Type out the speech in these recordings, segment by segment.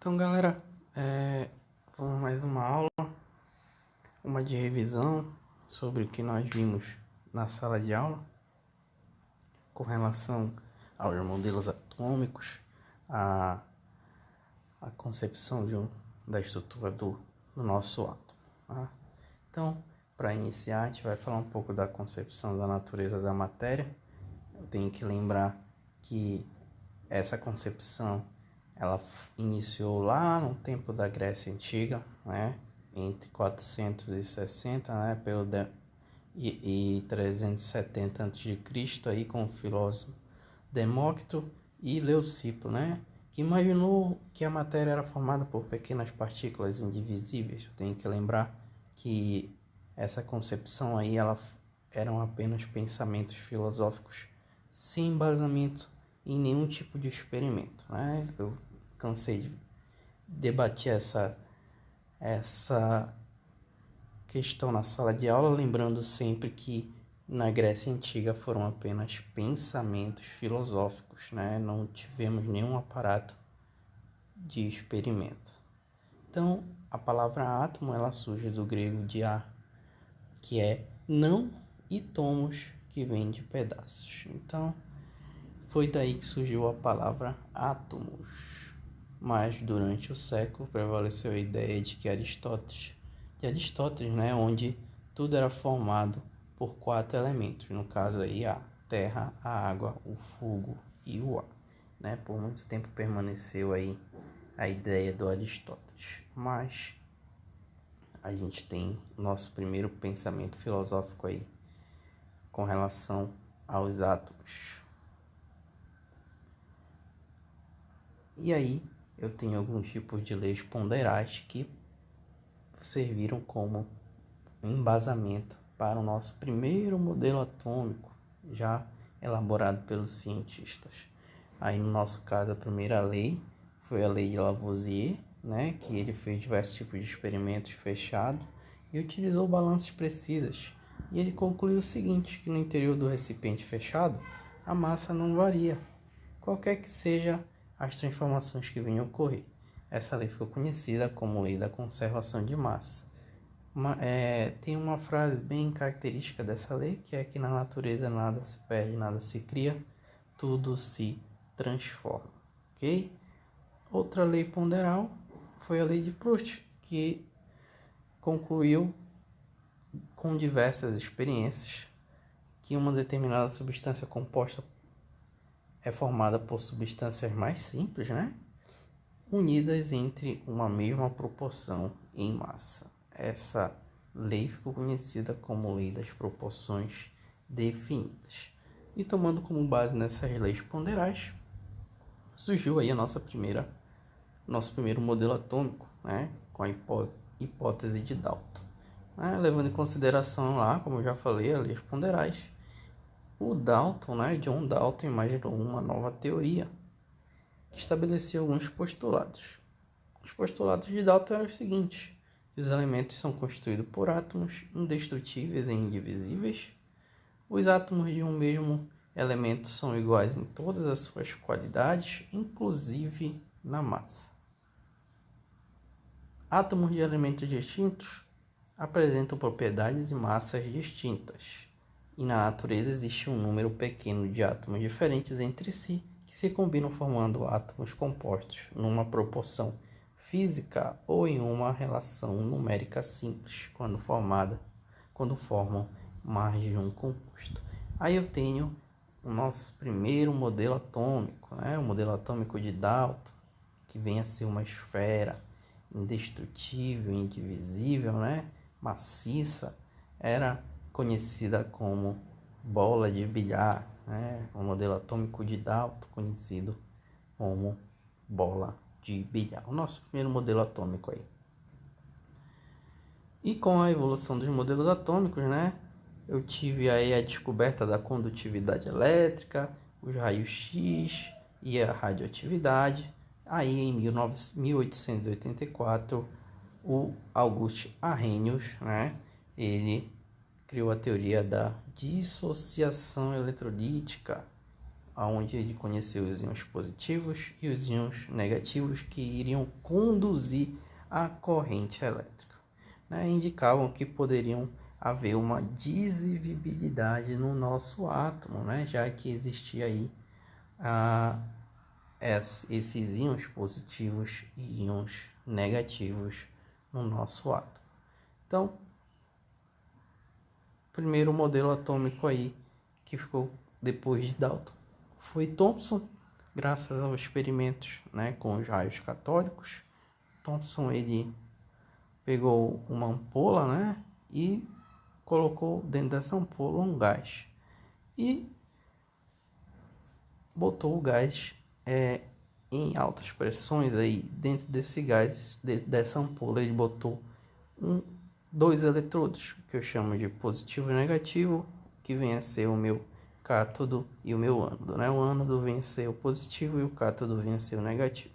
Então, galera, vamos mais uma aula, uma de revisão sobre o que nós vimos na sala de aula com relação aos modelos atômicos, a concepção da estrutura do nosso átomo. Tá? Então, para iniciar, a gente vai falar um pouco da concepção da natureza da matéria. Eu tenho que lembrar que essa concepção ela iniciou lá no tempo da Grécia Antiga, né? Entre 460, né? E 370 a.C., aí com o filósofo Demócrito e Leucipo, né? Que imaginou que a matéria era formada por pequenas partículas indivisíveis. Eu tenho que lembrar que essa concepção aí eram apenas pensamentos filosóficos sem embasamento em nenhum tipo de experimento, né? Eu cansei de debater essa questão na sala de aula, lembrando sempre que na Grécia Antiga foram apenas pensamentos filosóficos, né? Não tivemos nenhum aparato de experimento. Então, a palavra átomo ela surge do grego dia, que é não, e tomos, que vem de pedaços. Então, foi daí que surgiu a palavra átomos. Mas durante o século prevaleceu a ideia de Aristóteles, né, onde tudo era formado por 4 elementos, no caso aí a terra, a água, o fogo e o ar, né? Por muito tempo permaneceu aí a ideia do Aristóteles, mas a gente tem nosso primeiro pensamento filosófico aí com relação aos átomos. E aí eu tenho alguns tipos de leis ponderais que serviram como embasamento para o nosso primeiro modelo atômico, já elaborado pelos cientistas. Aí no nosso caso a primeira lei foi a lei de Lavoisier, né, que ele fez diversos tipos de experimentos fechados e utilizou balanças precisas. E ele concluiu o seguinte, que no interior do recipiente fechado a massa não varia, qualquer que seja as transformações que venham a ocorrer. Essa lei ficou conhecida como lei da conservação de massa. Tem uma frase bem característica dessa lei, que é que na natureza nada se perde, nada se cria, tudo se transforma. Ok? Outra lei ponderal foi a lei de Proust, que concluiu com diversas experiências que uma determinada substância composta é formada por substâncias mais simples, né? Unidas entre uma mesma proporção em massa. Essa lei ficou conhecida como lei das proporções definidas. E tomando como base nessas leis ponderais, surgiu aí nosso primeiro modelo atômico, né? Com a hipótese de Dalton. Levando em consideração lá, como eu já falei, as leis ponderais, o Dalton, né, John Dalton, imaginou uma nova teoria que estabelecia alguns postulados. Os postulados de Dalton eram os seguintes: os elementos são constituídos por átomos indestrutíveis e indivisíveis. Os átomos de um mesmo elemento são iguais em todas as suas qualidades, inclusive na massa. Átomos de elementos distintos apresentam propriedades e massas distintas. E na natureza existe um número pequeno de átomos diferentes entre si que se combinam formando átomos compostos numa proporção física ou em uma relação numérica simples quando formam mais de um composto. Aí eu tenho o nosso primeiro modelo atômico, né? O modelo atômico de Dalton, que vem a ser uma esfera indestrutível, indivisível, né? Maciça, era conhecida como bola de bilhar, né? O modelo atômico de Dalton, conhecido como bola de bilhar. O nosso primeiro modelo atômico aí. E com a evolução dos modelos atômicos, né? Eu tive aí a descoberta da condutividade elétrica, os raios-x e a radioatividade. Aí em 1884, o Auguste Arrhenius, né? Ele criou a teoria da dissociação eletrolítica, onde ele conheceu os íons positivos e os íons negativos que iriam conduzir a corrente elétrica, né? Indicavam que poderiam haver uma divisibilidade no nosso átomo, né? Já que existia aí esses íons positivos e íons negativos no nosso átomo. Então, o primeiro modelo atômico aí que ficou depois de Dalton foi Thomson, graças aos experimentos, né, com os raios catódicos. Thomson ele pegou uma ampola, né, e colocou dentro dessa ampola um gás e botou o gás em altas pressões aí dentro desse gás, dessa ampola ele botou dois eletrodos que eu chamo de positivo e negativo, que vem a ser o meu cátodo e o meu ânodo, né? O ânodo vem a ser o positivo e o cátodo vem a ser o negativo.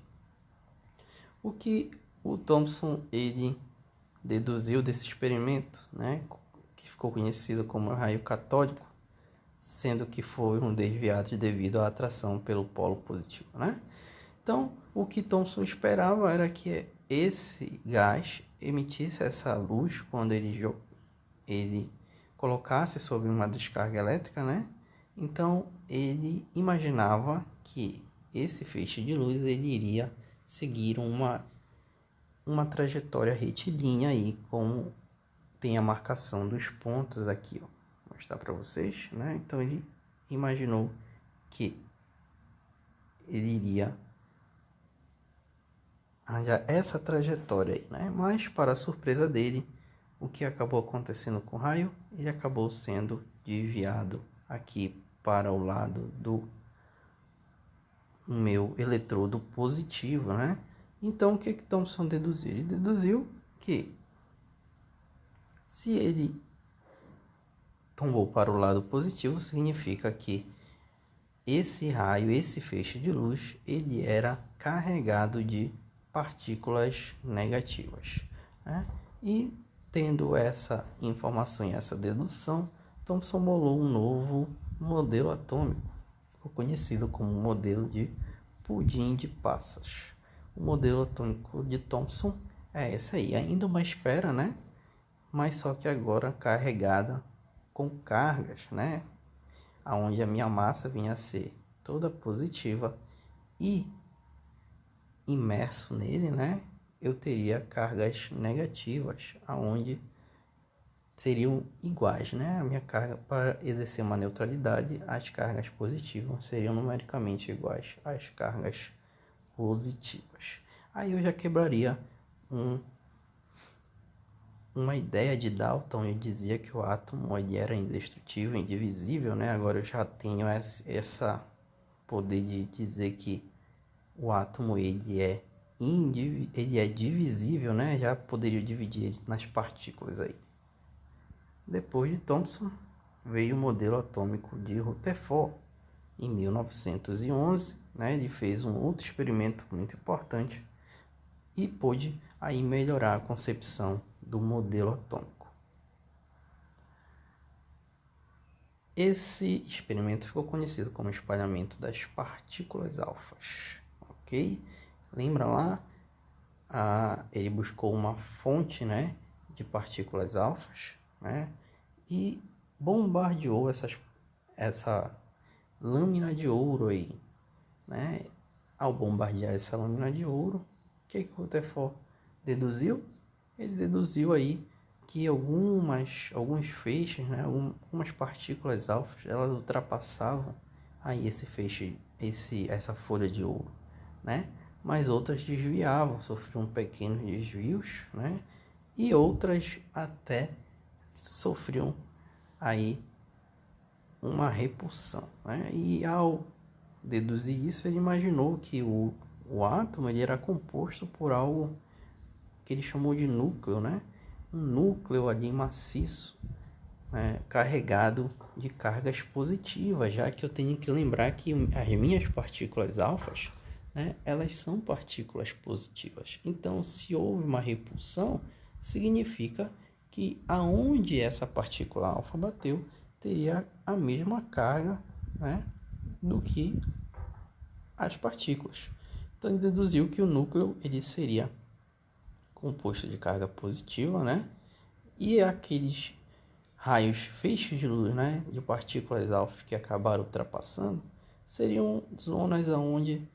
O que o Thomson ele deduziu desse experimento, né, que ficou conhecido como raio catódico, sendo que foram desviados devido à atração pelo polo positivo, né? Então, o que Thomson esperava era que esse gás emitisse essa luz quando ele colocasse sobre uma descarga elétrica, né? Então, ele imaginava que esse feixe de luz ele iria seguir uma trajetória retilínea aí, como tem a marcação dos pontos aqui, ó. Vou mostrar para vocês, né? Então, ele imaginou que ele iria essa trajetória aí, né? Mas, para a surpresa dele, o que acabou acontecendo com o raio, ele acabou sendo desviado aqui para o lado do meu eletrodo positivo, né? Então, o que Thomson deduziu? Ele deduziu que se ele tombou para o lado positivo, significa que esse raio, esse feixe de luz, ele era carregado de partículas negativas, né? E tendo essa informação e essa dedução, Thomson bolou um novo modelo atômico, ficou conhecido como modelo de pudim de passas. O modelo atômico de Thomson é esse aí, ainda uma esfera, né? Mas só que agora carregada com cargas, né? Onde a minha massa vinha a ser toda positiva e imerso nele, né, eu teria cargas negativas, aonde seriam iguais, né? A minha carga, para exercer uma neutralidade, as cargas positivas seriam numericamente iguais às cargas positivas. Aí eu já quebraria uma ideia de Dalton. Eu dizia que o átomo ele era indestrutível, indivisível, né? Agora eu já tenho essa poder de dizer que o átomo ele é divisível, né? Já poderia dividir ele nas partículas aí. Depois de Thomson veio o modelo atômico de Rutherford em 1911, né? Ele fez um outro experimento muito importante e pôde aí melhorar a concepção do modelo atômico. Esse experimento ficou conhecido como espalhamento das partículas alfas. Ok? Lembra lá? Ele buscou uma fonte, né, de partículas alfas, né, e bombardeou essa lâmina de ouro aí, né? Ao bombardear essa lâmina de ouro, o que o Rutherford deduziu? Ele deduziu aí que alguns feixes, né, algumas partículas alfas, elas ultrapassavam aí esse feixe, essa folha de ouro, né? Mas outras desviavam, sofriam pequenos desvios, né? E outras até sofriam aí uma repulsão, né? E ao deduzir isso, ele imaginou que o átomo ele era composto por algo que ele chamou de núcleo, né? Um núcleo ali maciço, né? Carregado de cargas positivas, já que eu tenho que lembrar que as minhas partículas alfas, né, elas são partículas positivas. Então, se houve uma repulsão, significa que aonde essa partícula alfa bateu, teria a mesma carga, né, do que as partículas. Então ele deduziu que o núcleo ele seria composto de carga positiva, né? E aqueles raios, feixes de luz, né, de partículas alfas que acabaram ultrapassando, seriam zonas onde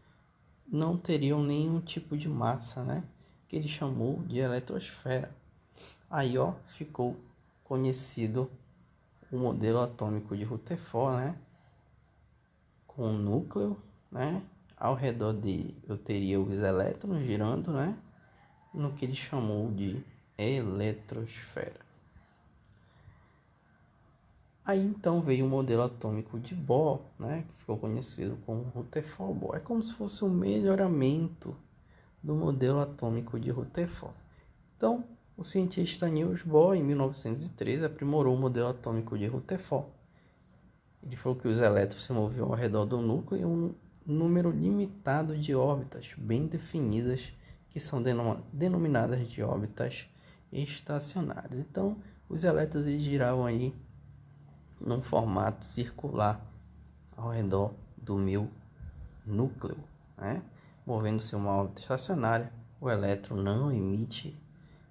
não teriam nenhum tipo de massa, né, que ele chamou de eletrosfera. Aí, ó, ficou conhecido o modelo atômico de Rutherford, né, com o núcleo, né, ao redor dele eu teria os elétrons girando, né, no que ele chamou de eletrosfera. Aí então veio o modelo atômico de Bohr, né, que ficou conhecido como Rutherford Bohr. É como se fosse um melhoramento do modelo atômico de Rutherford. Então, o cientista Niels Bohr, em 1913, aprimorou o modelo atômico de Rutherford. Ele falou que os elétrons se moviam ao redor do núcleo em um número limitado de órbitas bem definidas, que são denominadas de órbitas estacionárias. Então, os elétrons eles giravam aí num formato circular ao redor do meu núcleo, né? Movendo-se uma órbita estacionária, o elétron não emite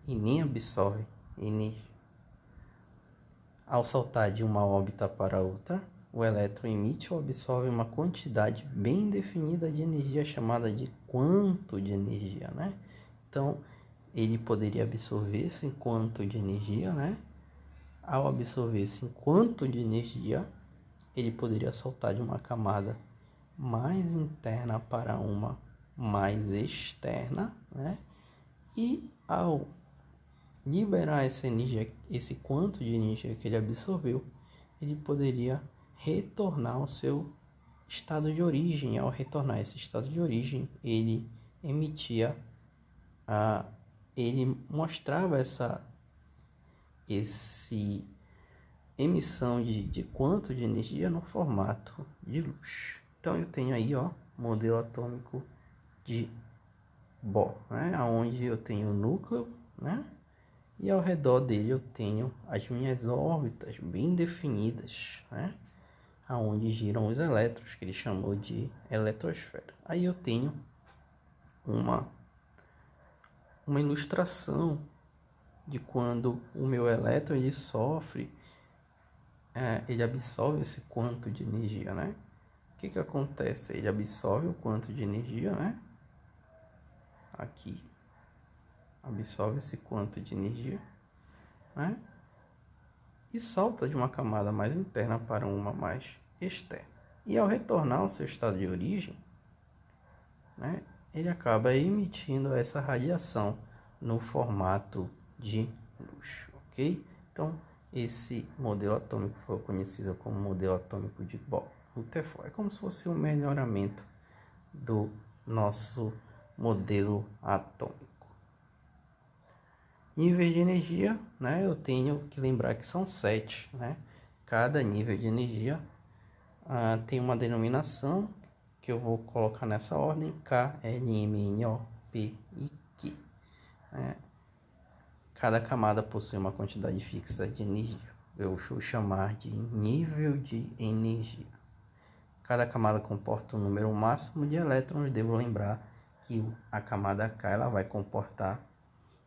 e nem absorve energia. Ao saltar de uma órbita para outra, o elétron emite ou absorve uma quantidade bem definida de energia chamada de quanto de energia, né? Então, ele poderia absorver esse quanto de energia, né? Ao absorver esse quanto de energia, ele poderia soltar de uma camada mais interna para uma mais externa, né? E ao liberar essa energia, esse quanto de energia que ele absorveu, ele poderia retornar ao seu estado de origem. Ao retornar esse estado de origem, ele ele mostrava essa emissão de quanto de energia no formato de luz. Então eu tenho aí, ó, modelo atômico de Bohr, né, onde eu tenho o núcleo, né, e ao redor dele eu tenho as minhas órbitas bem definidas, né, aonde giram os elétrons, que ele chamou de eletrosfera. Aí eu tenho uma ilustração de quando o meu elétron ele sofre, ele absorve esse quanto de energia, né? O que acontece? Ele absorve o quanto de energia, né? Aqui, absorve esse quanto de energia, né? E salta de uma camada mais interna para uma mais externa. E ao retornar ao seu estado de origem, né, ele acaba emitindo essa radiação no formato de luz, ok? Então, esse modelo atômico foi conhecido como modelo atômico de Bohr. Rutherford é como se fosse um melhoramento do nosso modelo atômico. Níveis de energia, né? Eu tenho que lembrar que são 7, né? Cada nível de energia tem uma denominação que eu vou colocar nessa ordem: K, L, M, N, O, P e Q. Cada camada possui uma quantidade fixa de energia. Eu vou chamar de nível de energia. Cada camada comporta um número máximo de elétrons. Devo lembrar que a camada K ela vai comportar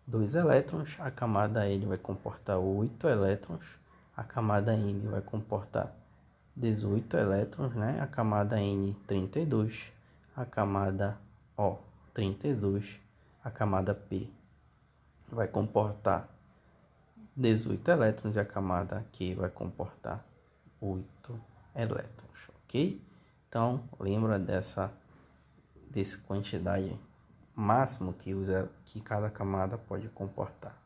2 elétrons, a camada L vai comportar 8 elétrons, a camada M vai comportar 18 elétrons, né? A camada N 32, a camada O 32, a camada P vai comportar 18 elétrons e a camada Q vai comportar 8 elétrons, ok? Então, lembra dessa quantidade máxima que cada camada pode comportar.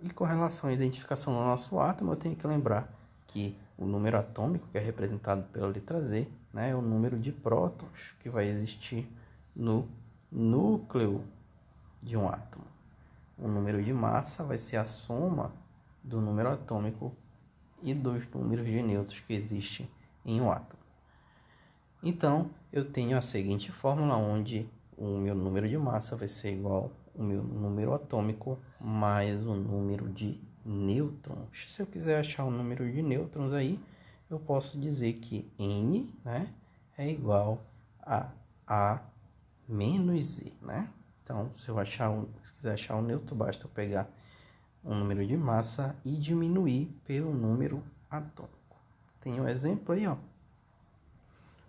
E com relação à identificação do nosso átomo, eu tenho que lembrar que o número atômico, que é representado pela letra Z, né, é o número de prótons que vai existir no núcleo de um átomo. O número de massa vai ser a soma do número atômico e dos números de nêutrons que existem em um átomo. Então, eu tenho a seguinte fórmula, onde o meu número de massa vai ser igual ao meu número atômico mais o número de nêutrons. Se eu quiser achar o número de nêutrons aí, eu posso dizer que N, né, é igual a menos Z, né? Então, se quiser achar um neutro, basta eu pegar um número de massa e diminuir pelo número atômico. Tem um exemplo aí, ó,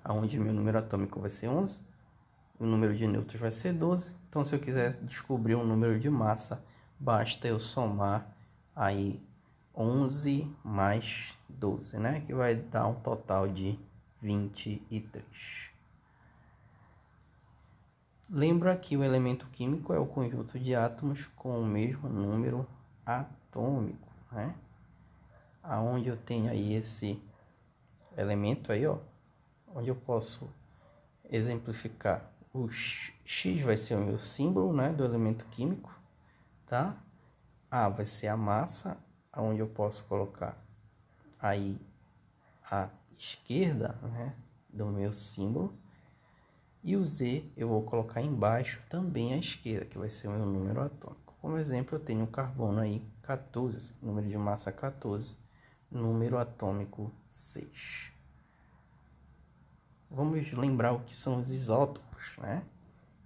onde meu número atômico vai ser 11, o número de nêutrons vai ser 12. Então, se eu quiser descobrir um número de massa, basta eu somar aí 11 mais 12, né? Que vai dar um total de 23. Lembra que o elemento químico é o conjunto de átomos com o mesmo número atômico, né? Aonde eu tenho aí esse elemento aí, ó, onde eu posso exemplificar. O X vai ser o meu símbolo, né, do elemento químico, tá? A vai ser a massa, onde eu posso colocar aí a esquerda, né, do meu símbolo. E o Z eu vou colocar embaixo também a esquerda, que vai ser o meu número atômico. Como exemplo, eu tenho o carbono aí 14, número de massa 14, número atômico 6. Vamos lembrar o que são os isótopos, né?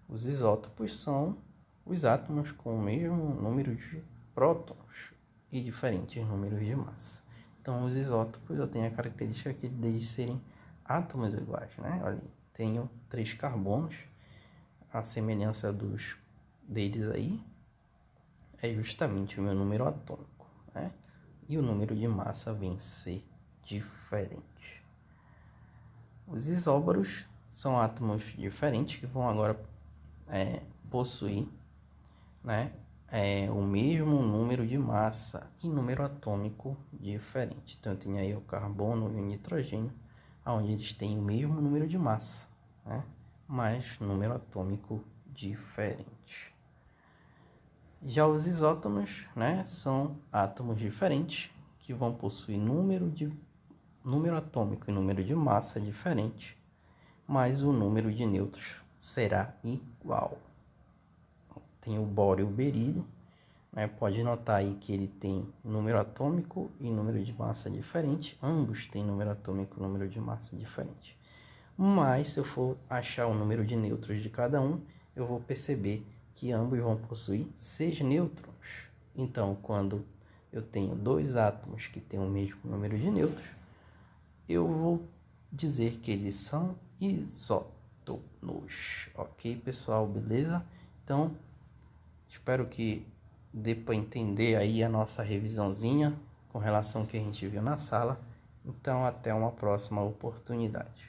Os isótopos são os átomos com o mesmo número de prótons e diferentes números de massa. Então, os isótopos eu tenho a característica aqui deles serem átomos iguais, né? Olha, tenho 3 carbonos, a semelhança deles aí é justamente o meu número atômico, né? E o número de massa vem ser diferente. Os isóbaros são átomos diferentes que vão agora possuir, né, o mesmo número de massa e número atômico diferente. Então, eu tenho aí o carbono e o nitrogênio, onde eles têm o mesmo número de massa, né, mas número atômico diferente. Já os isótopos, né, são átomos diferentes que vão possuir número atômico e número de massa diferente, mas o número de nêutrons será igual. Tem o bório e o berílio, né? Pode notar aí que ele tem número atômico e número de massa diferente. Ambos têm número atômico e número de massa diferente. Mas se eu for achar o número de nêutrons de cada um, eu vou perceber que ambos vão possuir 6 nêutrons. Então, quando eu tenho 2 átomos que têm o mesmo número de nêutrons, eu vou dizer que eles são isótonos. Ok, pessoal? Beleza? Então, espero que dê para entender aí a nossa revisãozinha com relação ao que a gente viu na sala. Então, até uma próxima oportunidade.